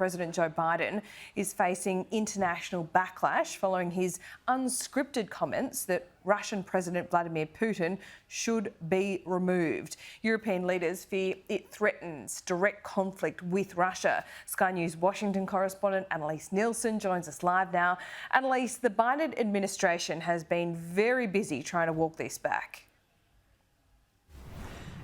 President Joe Biden is facing international backlash following his unscripted comments that Russian President Vladimir Putin should be removed. European leaders fear it threatens direct conflict with Russia. Sky News Washington correspondent Annelise Nielsen joins us live now. Annelise, the Biden administration has been very busy trying to walk this back.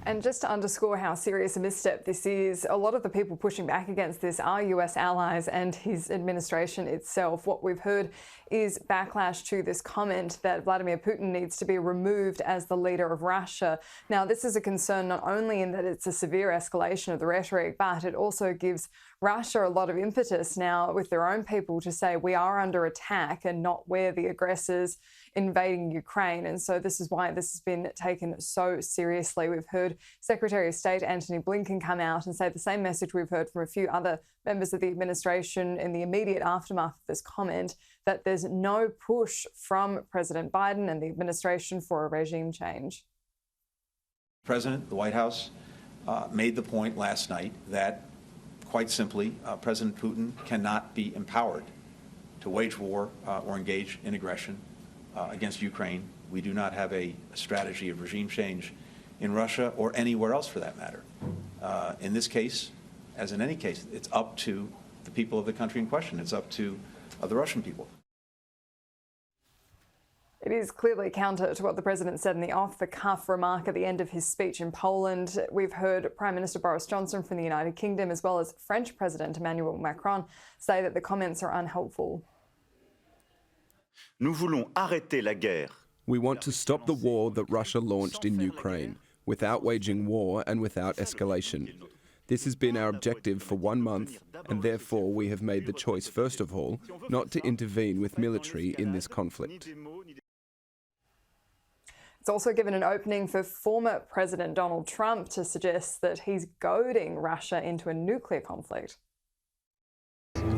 And just to underscore how serious a misstep this is, a lot of the people pushing back against this are US allies and his administration itself. What we've heard is backlash to this comment that Vladimir Putin needs to be removed as the leader of Russia. Now, this is a concern not only in that it's a severe escalation of the rhetoric, but it also gives Russia a lot of impetus now with their own people to say we are under attack and not we're the aggressors invading Ukraine. And so this is why this has been taken so seriously. We've heard Secretary of State Antony Blinken come out and say the same message we've heard from a few other members of the administration in the immediate aftermath of this comment, that there's no push from President Biden and the administration for a regime change. President, the White House made the point last night that, quite simply, President Putin cannot be empowered to wage war or engage in aggression against Ukraine. We do not have a strategy of regime change in Russia or anywhere else for that matter. In this case, as in any case, it's up to the people of the country in question. It's up to the Russian people. It is clearly counter to what the president said in the off-the-cuff remark at the end of his speech in Poland. We've heard Prime Minister Boris Johnson from the United Kingdom, as well as French President Emmanuel Macron, say that the comments are unhelpful. We want to stop the war that Russia launched in Ukraine, without waging war and without escalation. This has been our objective for 1 month, and therefore we have made the choice, first of all, not to intervene with military in this conflict. It's also given an opening for former President Donald Trump to suggest that he's goading Russia into a nuclear conflict.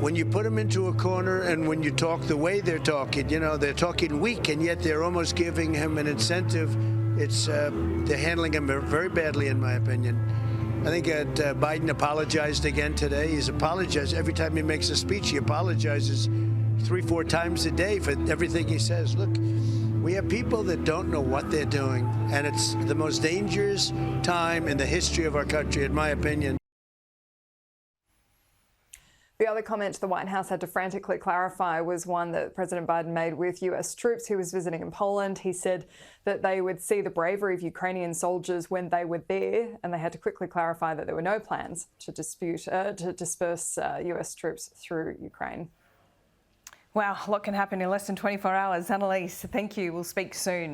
When you put them into a corner and when you talk the way they're talking, you know, they're talking weak and yet they're almost giving him an incentive. They're handling him very badly, in my opinion. I think Biden apologized again today. He's apologized every time he makes a speech. He apologizes 3-4 times a day for everything he says. Look, we have people that don't know what they're doing, and it's the most dangerous time in the history of our country, in my opinion. The other comment the White House had to frantically clarify was one that President Biden made with US troops who was visiting in Poland. He said that they would see the bravery of Ukrainian soldiers when they were there, and they had to quickly clarify that there were no plans to disperse US troops through Ukraine. Wow, a lot can happen in less than 24 hours. Annelise, thank you. We'll speak soon.